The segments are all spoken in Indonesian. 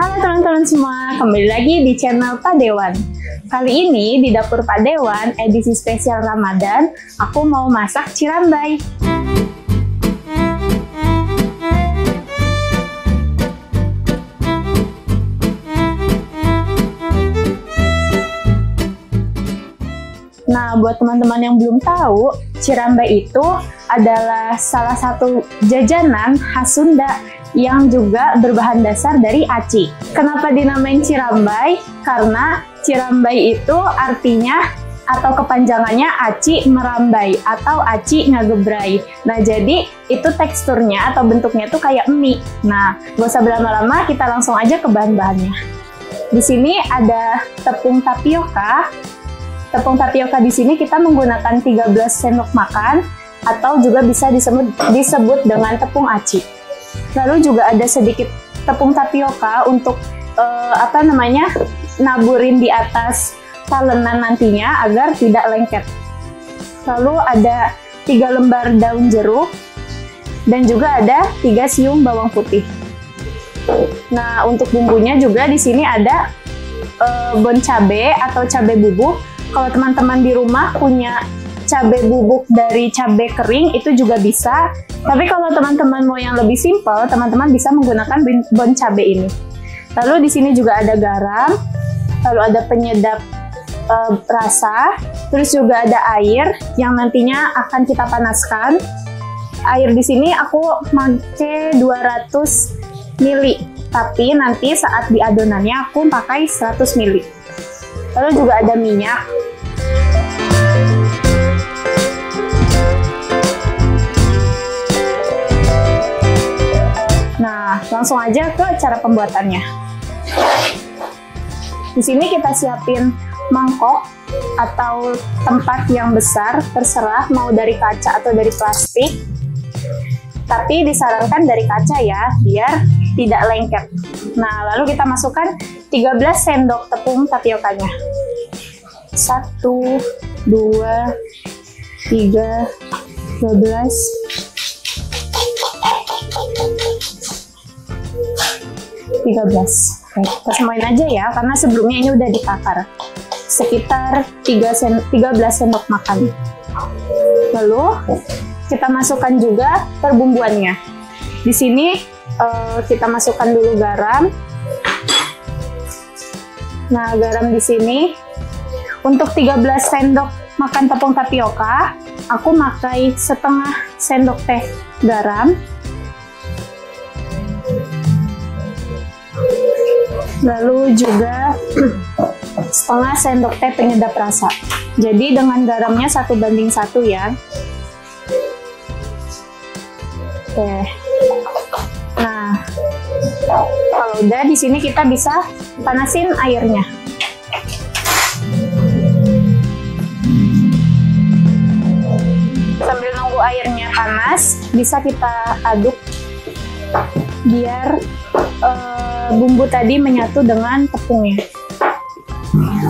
Halo teman-teman semua, kembali lagi di channel Pak Dewan. Kali ini di Dapur Pak Dewan, edisi spesial Ramadan, aku mau masak cirambay. Nah, buat teman-teman yang belum tahu, cirambay itu adalah salah satu jajanan khas Sunda yang juga berbahan dasar dari aci. Kenapa dinamain cirambay? Karena cirambay itu artinya atau kepanjangannya aci merambai atau aci ngagebrai. Nah, jadi itu teksturnya atau bentuknya tuh kayak mie. Nah, gak usah berlama-lama, kita langsung aja ke bahan-bahannya. Di sini ada tepung tapioka. Tepung tapioka di sini kita menggunakan 13 sendok makan atau juga bisa disebut dengan tepung aci. Lalu juga ada sedikit tepung tapioka untuk naburin di atas talenan nantinya agar tidak lengket. Lalu ada 3 lembar daun jeruk dan juga ada 3 siung bawang putih. Nah, untuk bumbunya juga di sini ada bon cabe atau cabe bubuk. Kalau teman-teman di rumah punya cabai bubuk dari cabai kering, itu juga bisa. Tapi kalau teman-teman mau yang lebih simpel, teman-teman bisa menggunakan bon cabai ini. Lalu di sini juga ada garam, lalu ada penyedap rasa, terus juga ada air yang nantinya akan kita panaskan. Air di sini aku pakai 200 ml, tapi nanti saat di adonannya aku pakai 100 ml. Lalu juga ada minyak. Nah, langsung aja ke cara pembuatannya. Di sini kita siapin mangkok atau tempat yang besar, terserah mau dari kaca atau dari plastik. Tapi disarankan dari kaca ya, biar tidak lengket. Nah, lalu kita masukkan 13 sendok tepung tapiokanya. 1, 2, 3, 12. Oke, kita semain aja ya, karena sebelumnya ini udah ditakar. Sekitar 13 sendok makan. Lalu kita masukkan juga perbumbuannya. Di sini kita masukkan dulu garam. Nah, garam di sini untuk 13 sendok makan tepung tapioka, aku pakai setengah sendok teh garam. Lalu juga setengah sendok teh penyedap rasa. Jadi dengan garamnya 1:1 ya. Oke. Nah, kalau udah di sini kita bisa panasin airnya. Sambil nunggu airnya panas, bisa kita aduk biar bumbu tadi menyatu dengan tepungnya.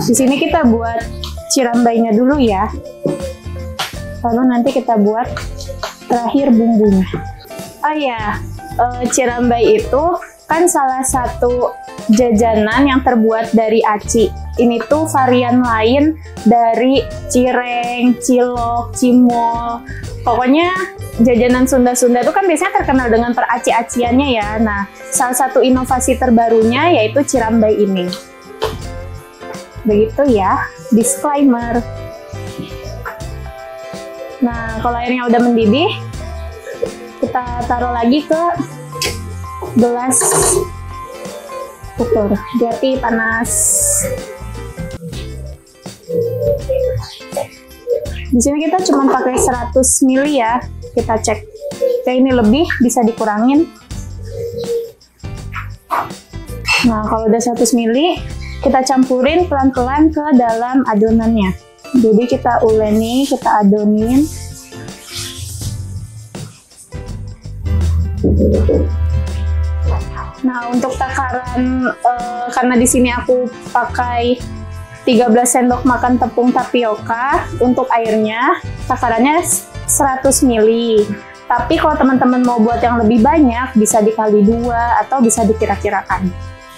Di sini kita buat cirambaynya dulu ya. Lalu nanti kita buat terakhir bumbunya. Oh ya, cirambay itu kan salah satu jajanan yang terbuat dari aci. Ini tuh varian lain dari cireng, cilok, cimol. Pokoknya jajanan Sunda-Sunda itu kan biasanya terkenal dengan peraci-aciannya ya. Nah, salah satu inovasi terbarunya yaitu cirambay ini. Begitu ya, disclaimer. Nah, kalau airnya udah mendidih, kita taruh lagi ke gelas ukur. Hati-hati panas. Di sini kita cuma pakai 100 ml ya. Kita cek. Kayak ini lebih bisa dikurangin. Nah, kalau udah 100 ml, kita campurin pelan-pelan ke dalam adonannya. Jadi kita uleni, kita adonin. Nah, untuk takaran karena di sini aku pakai 13 sendok makan tepung tapioka, untuk airnya takarannya 100 ml. Tapi kalau teman-teman mau buat yang lebih banyak, bisa dikali 2 atau bisa dikira-kirakan.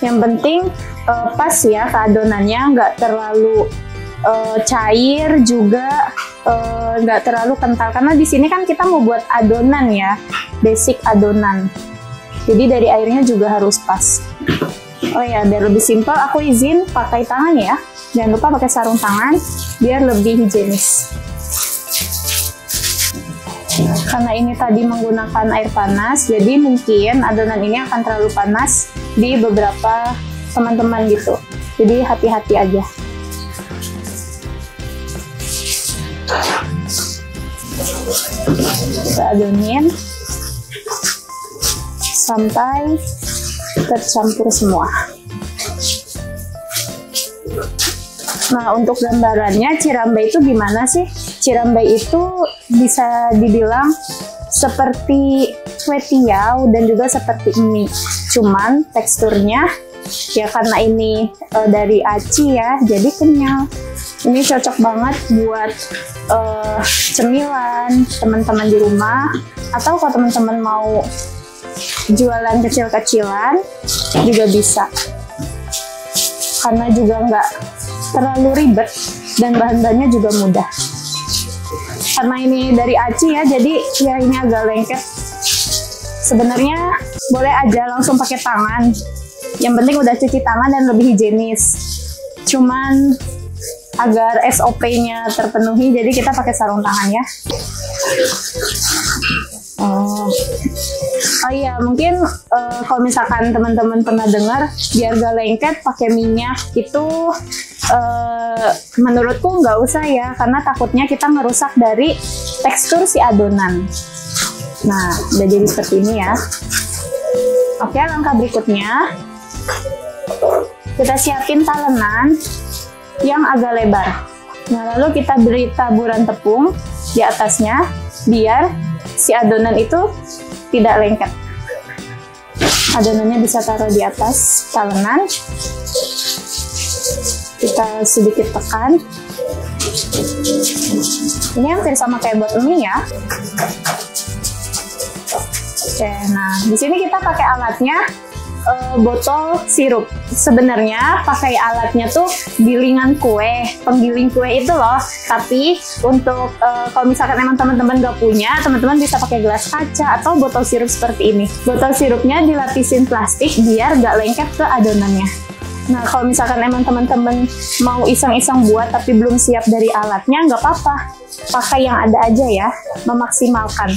Yang penting pas ya ke adonannya, nggak terlalu cair juga nggak terlalu kental, karena di sini kan kita mau buat adonan ya, basic adonan. Jadi dari airnya juga harus pas. Oh ya, biar lebih simpel aku izin pakai tangan ya. Jangan lupa pakai sarung tangan biar lebih higienis. Karena ini tadi menggunakan air panas, jadi mungkin adonan ini akan terlalu panas di beberapa teman-teman gitu. Jadi hati-hati aja. Kita adonin sampai tercampur semua. Nah, untuk gambarannya Cirambay itu gimana sih? Cirambay itu bisa dibilang seperti kue tiaw dan juga seperti mie. Cuman teksturnya ya karena ini dari aci ya, jadi kenyal. Ini cocok banget buat cemilan teman-teman di rumah, atau kalau teman-teman mau jualan kecil-kecilan juga bisa. Karena juga nggak terlalu ribet dan bahan-bahannya juga mudah. Karena ini dari aci ya, jadi ya ini agak lengket. Sebenarnya boleh aja langsung pakai tangan. Yang penting udah cuci tangan dan lebih higienis. Cuman agar SOP-nya terpenuhi, jadi kita pakai sarung tangan ya. Oh iya, mungkin kalau misalkan teman-teman pernah dengar biar gak lengket pakai minyak itu, menurutku nggak usah ya, karena takutnya kita ngerusak dari tekstur si adonan. Nah, udah jadi seperti ini ya. Oke, langkah berikutnya kita siapin talenan yang agak lebar. Nah, lalu kita beri taburan tepung di atasnya biar si adonan itu tidak lengket. Adonannya bisa taruh di atas talenan. Kita sedikit tekan. Ini hampir sama kayak buat mie ya. Oke, nah di sini kita pakai alatnya botol sirup. Sebenarnya pakai alatnya tuh gilingan kue, penggiling kue itu loh. Tapi untuk kalau misalkan emang teman-teman gak punya, teman-teman bisa pakai gelas kaca atau botol sirup seperti ini. Botol sirupnya dilapisin plastik biar gak lengket ke adonannya. Nah, kalau misalkan emang teman-teman mau iseng-iseng buat tapi belum siap dari alatnya, nggak apa-apa. Pakai yang ada aja ya, memaksimalkan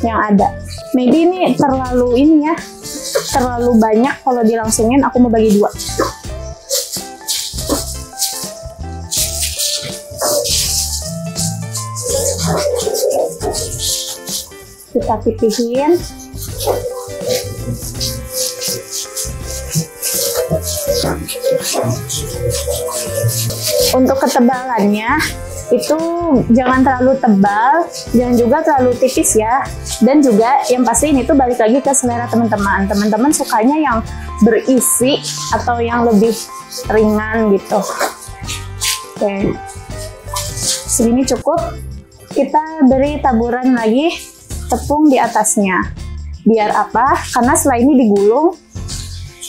yang ada. Maybe ini terlalu terlalu banyak kalau dilangsungin, aku mau bagi dua. Kita pipihin. Untuk ketebalannya itu jangan terlalu tebal, jangan juga terlalu tipis ya. Dan juga yang pasti ini tuh balik lagi ke selera teman-teman. Teman-teman sukanya yang berisi atau yang lebih ringan gitu. Oke, segini cukup. Kita beri taburan lagi tepung di atasnya. Biar apa? Karena setelah ini digulung,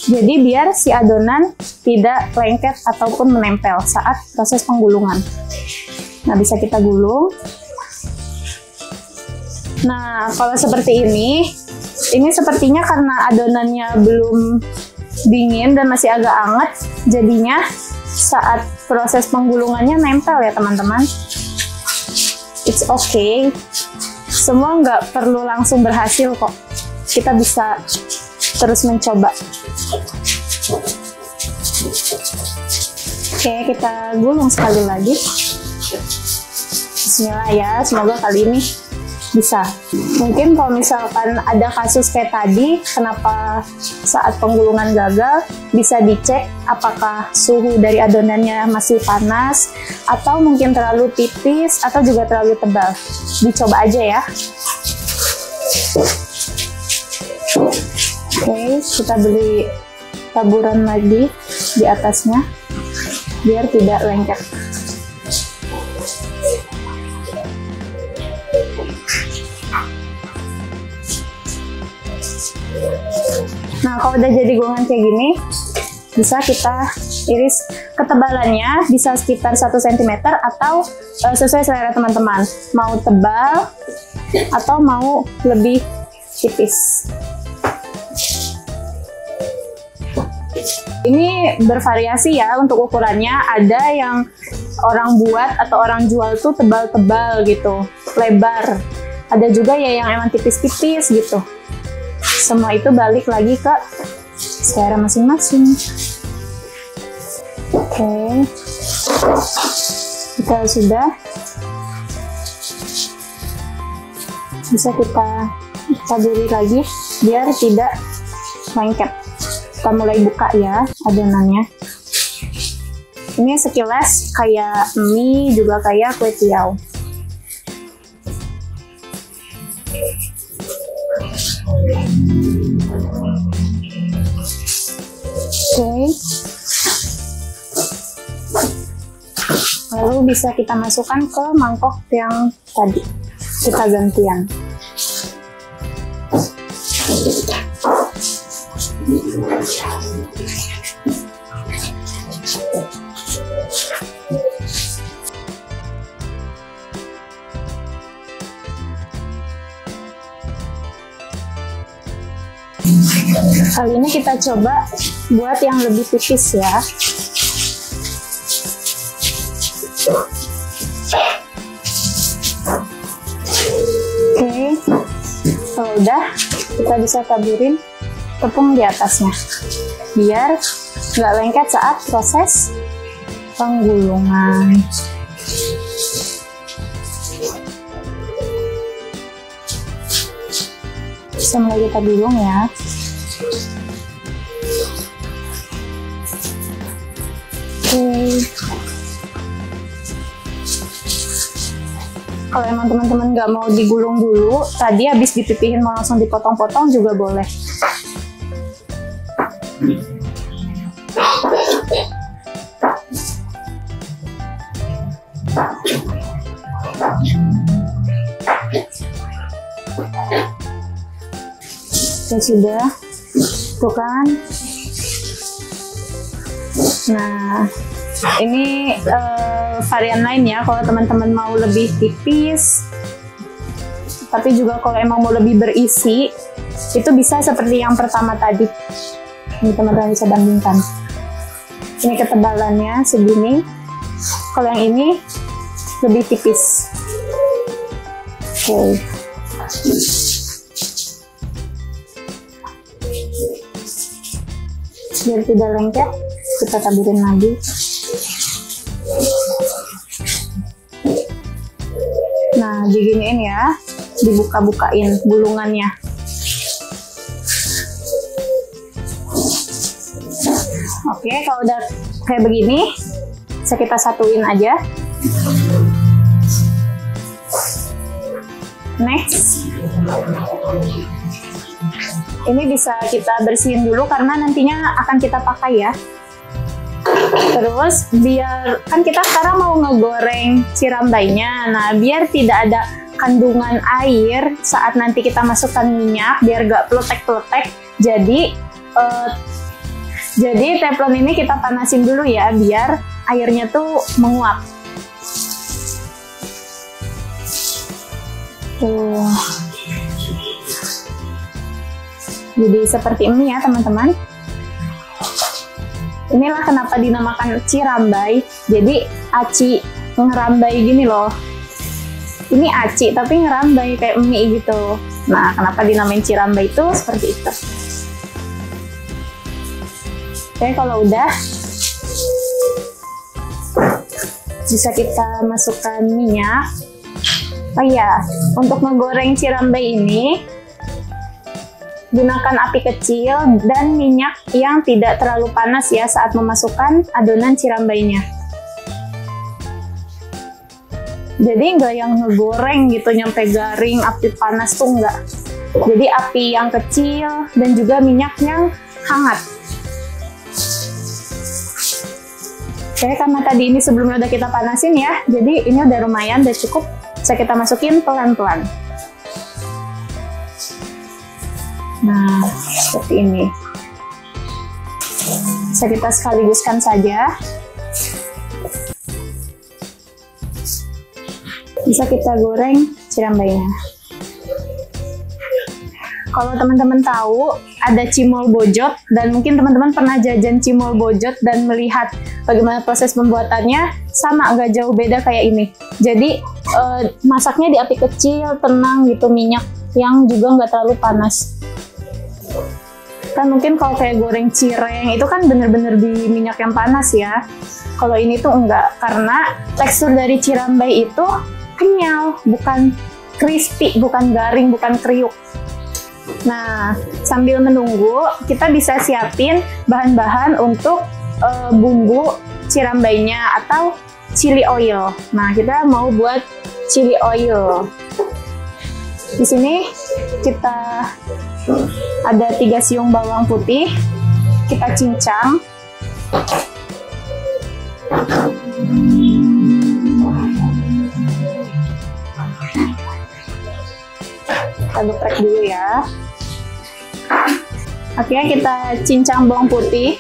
jadi biar si adonan tidak lengket ataupun menempel saat proses penggulungan. Nah, bisa kita gulung. Nah, kalau seperti ini sepertinya karena adonannya belum dingin dan masih agak hangat, jadinya saat proses penggulungannya nempel ya teman-teman. It's okay. Semua nggak perlu langsung berhasil kok. Kita bisa terus mencoba. Oke, kita gulung sekali lagi. Bismillah ya, semoga kali ini bisa. Mungkin kalau misalkan ada kasus kayak tadi, kenapa saat penggulungan gagal, bisa dicek apakah suhu dari adonannya masih panas, atau mungkin terlalu tipis, atau juga terlalu tebal. Dicoba aja ya. Oke, kita beri taburan lagi di atasnya biar tidak lengket. Nah, kalau udah jadi gulungan kayak gini, bisa kita iris ketebalannya, bisa sekitar 1 cm atau sesuai selera teman-teman, mau tebal atau mau lebih tipis. Ini bervariasi ya untuk ukurannya, ada yang orang buat atau orang jual tuh tebal-tebal gitu, lebar. Ada juga ya yang emang tipis-tipis gitu. Semua itu balik lagi ke selera masing-masing. Oke, jika sudah, bisa kita taburi lagi biar tidak lengket. Kita mulai buka ya adonannya. Ini sekilas kayak mie, juga kayak kue tiaw. Oke. Lalu bisa kita masukkan ke mangkok yang tadi kita gantian. Kali ini kita coba buat yang lebih tipis ya. Oke, kalau udah, kita bisa taburin tepung di atasnya biar nggak lengket saat proses penggulungan. Bisa mulai kita gulung ya. Oke. Kalau emang teman-teman nggak mau digulung dulu, tadi habis dipipihin mau langsung dipotong-potong juga boleh. Ya sudah, tuh kan. Nah, ini varian lain ya, kalau teman-teman mau lebih tipis, tapi juga kalau emang mau lebih berisi, itu bisa seperti yang pertama tadi. Ini teman-teman bisa bandingkan. Ini ketebalannya segini, kalau yang ini lebih tipis. Oke. Biar tidak lengket, kita taburin lagi. Nah, diginiin ya, dibuka-bukain gulungannya. Oke, kalau udah kayak begini, bisa kita satuin aja. Next, ini bisa kita bersihin dulu karena nantinya akan kita pakai ya. Terus biar kan kita sekarang mau ngegoreng cirambainya, nah biar tidak ada kandungan air saat nanti kita masukkan minyak, biar gak peletek-peletek. Jadi teflon ini kita panasin dulu ya, biar airnya tuh menguap. Tuh. Jadi seperti ini ya teman-teman. Inilah kenapa dinamakan cirambai. Jadi aci ngerambai gini loh. Ini aci tapi ngerambai kayak mie gitu. Nah, kenapa dinamain cirambai itu seperti itu. Oke, kalau udah bisa kita masukkan minyak. Oh iya, untuk menggoreng cirambai ini gunakan api kecil dan minyak yang tidak terlalu panas ya saat memasukkan adonan cirambainya. Jadi nggak yang ngegoreng gitu nyampe garing, api panas tuh nggak. Jadi api yang kecil dan juga minyak yang hangat. Oke, karena tadi ini sebelumnya udah kita panasin ya, jadi ini udah lumayan, udah cukup. Bisa kita masukin pelan-pelan. Nah, seperti ini. Bisa kita sekaliguskan saja. Bisa kita goreng cirambainya. Kalau teman-teman tahu ada cimol bojot dan mungkin teman-teman pernah jajan cimol bojot dan melihat bagaimana proses pembuatannya, sama nggak jauh beda kayak ini. Jadi masaknya di api kecil, tenang gitu, minyak yang juga nggak terlalu panas. Kan mungkin kalau kayak goreng cireng itu kan bener-bener di minyak yang panas ya. Kalau ini tuh enggak, karena tekstur dari cirambai itu kenyal, bukan crispy, bukan garing, bukan kriuk. Nah, sambil menunggu, kita bisa siapin bahan-bahan untuk bumbu cirambainya atau chili oil. Nah, kita mau buat chili oil. Di sini kita ada 3 siung bawang putih, kita cincang. Kita geprek dulu ya. Oke, kita cincang bawang putih.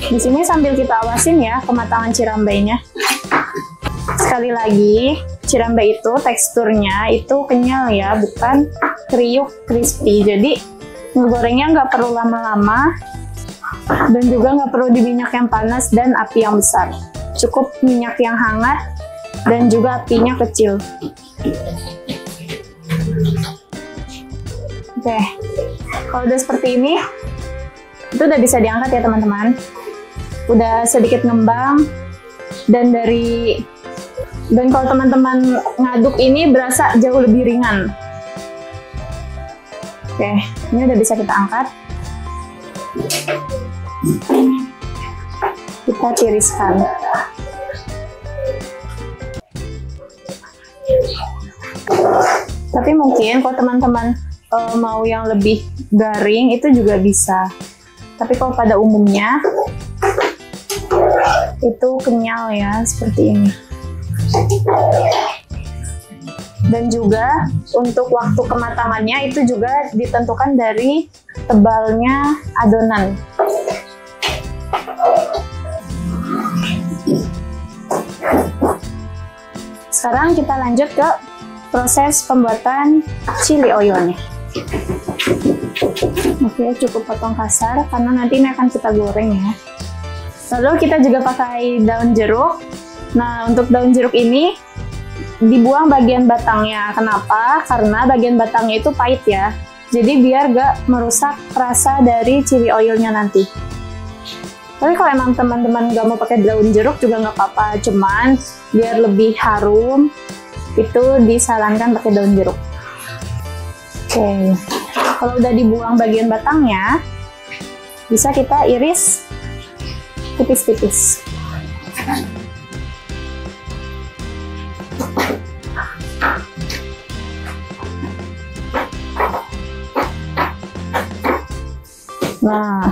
Di sini sambil kita awasin ya kematangan cirambainya. Sekali lagi, cirambai itu teksturnya itu kenyal ya, bukan kriuk, crispy. Jadi ngegorengnya nggak perlu lama-lama dan juga nggak perlu di minyak yang panas dan api yang besar. Cukup minyak yang hangat dan juga apinya kecil. Oke, kalau udah seperti ini, itu udah bisa diangkat ya teman-teman. Udah sedikit ngembang dan kalau teman-teman ngaduk ini berasa jauh lebih ringan. Oke, ini udah bisa kita angkat. Kita tiriskan. Tapi mungkin kalau teman-teman mau yang lebih garing itu juga bisa. Tapi kalau pada umumnya itu kenyal ya, seperti ini. Dan juga untuk waktu kematangannya itu juga ditentukan dari tebalnya adonan. Sekarang kita lanjut ke proses pembuatan chili oilnya. Oke, cukup potong kasar karena nanti ini akan kita goreng ya. Lalu kita juga pakai daun jeruk. Nah, untuk daun jeruk ini dibuang bagian batangnya. Kenapa? Karena bagian batangnya itu pahit ya. Jadi biar gak merusak rasa dari chili oilnya nanti. Tapi kalau emang teman-teman gak mau pakai daun jeruk juga nggak apa-apa. Cuman biar lebih harum itu disarankan pakai daun jeruk. Oke, kalau udah dibuang bagian batangnya, bisa kita iris tipis-tipis. Nah,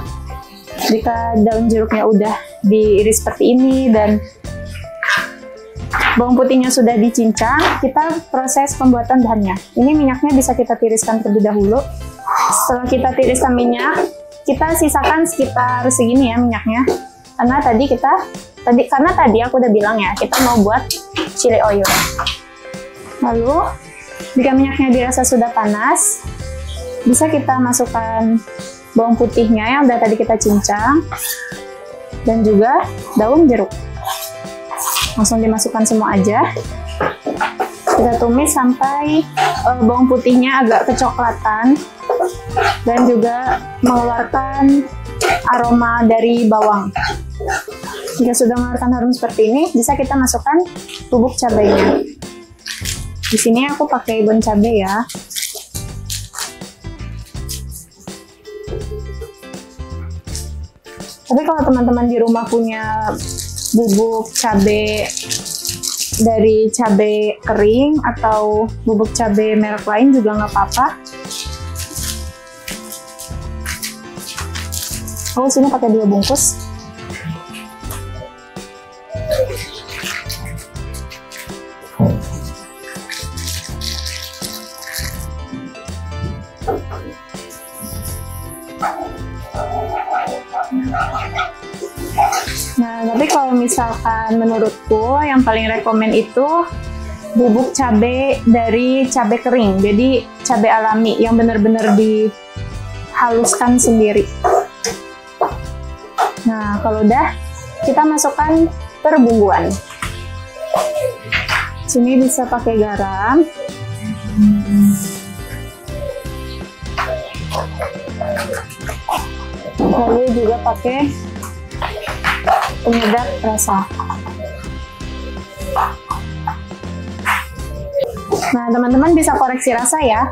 jika daun jeruknya udah diiris seperti ini dan bawang putihnya sudah dicincang, kita proses pembuatan bahannya. Ini minyaknya bisa kita tiriskan terlebih dahulu. Setelah kita tiriskan minyak, kita sisakan sekitar segini ya minyaknya. Karena tadi aku udah bilang ya, kita mau buat chili oil. Lalu, jika minyaknya dirasa sudah panas, bisa kita masukkan bawang putihnya yang udah tadi kita cincang dan juga daun jeruk. Langsung dimasukkan semua aja. Kita tumis sampai bawang putihnya agak kecoklatan dan juga mengeluarkan aroma dari bawang. Jika sudah mengeluarkan harum seperti ini, bisa kita masukkan bubuk cabainya. Di sini aku pakai bon cabai ya. Tapi kalau teman-teman di rumah punya bubuk cabai dari cabai kering atau bubuk cabai merek lain juga nggak apa-apa. Aku sini pakai 2 bungkus. kalau misalkan menurutku yang paling rekomen itu bubuk cabai dari cabai kering, jadi cabai alami yang benar-benar dihaluskan sendiri. Nah, kalau udah, kita masukkan perbumbuan. Sini bisa pakai garam. Lalu juga pakai penyedap rasa. Nah, teman-teman bisa koreksi rasa ya.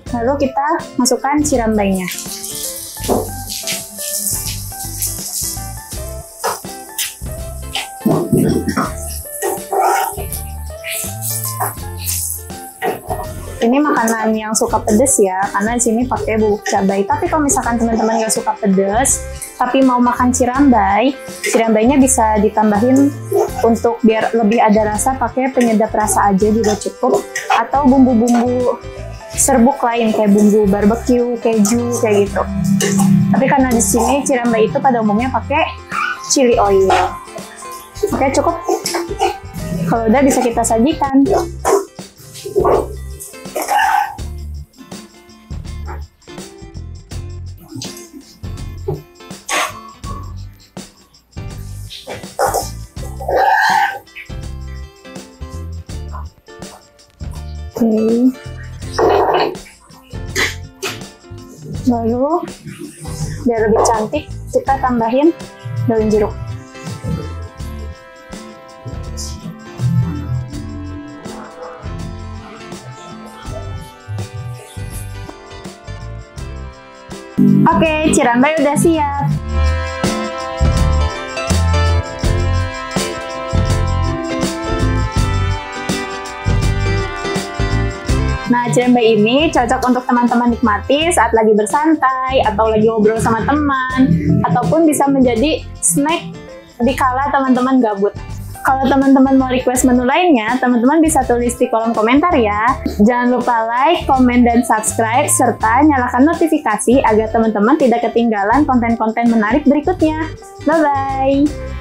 Lalu kita masukkan cirambainya. Ini makanan yang suka pedas ya, karena di sini pakai bubuk cabai. Tapi kalau misalkan teman-teman nggak suka pedas, tapi mau makan cirambai, cirambainya bisa ditambahin untuk biar lebih ada rasa, pakai penyedap rasa aja juga cukup. Atau bumbu-bumbu serbuk lain kayak bumbu barbecue, keju kayak gitu. Tapi karena di sini cirambai itu pada umumnya pakai chili oil. Oke, cukup. Kalau udah bisa kita sajikan. Oke. Lalu biar lebih cantik, kita tambahin daun jeruk. Oke, cirambai udah siap. Nah, cirambai ini cocok untuk teman-teman nikmati saat lagi bersantai, atau lagi ngobrol sama teman, ataupun bisa menjadi snack di kala teman-teman gabut. Kalau teman-teman mau request menu lainnya, teman-teman bisa tulis di kolom komentar ya. Jangan lupa like, komen, dan subscribe, serta nyalakan notifikasi agar teman-teman tidak ketinggalan konten-konten menarik berikutnya. Bye-bye!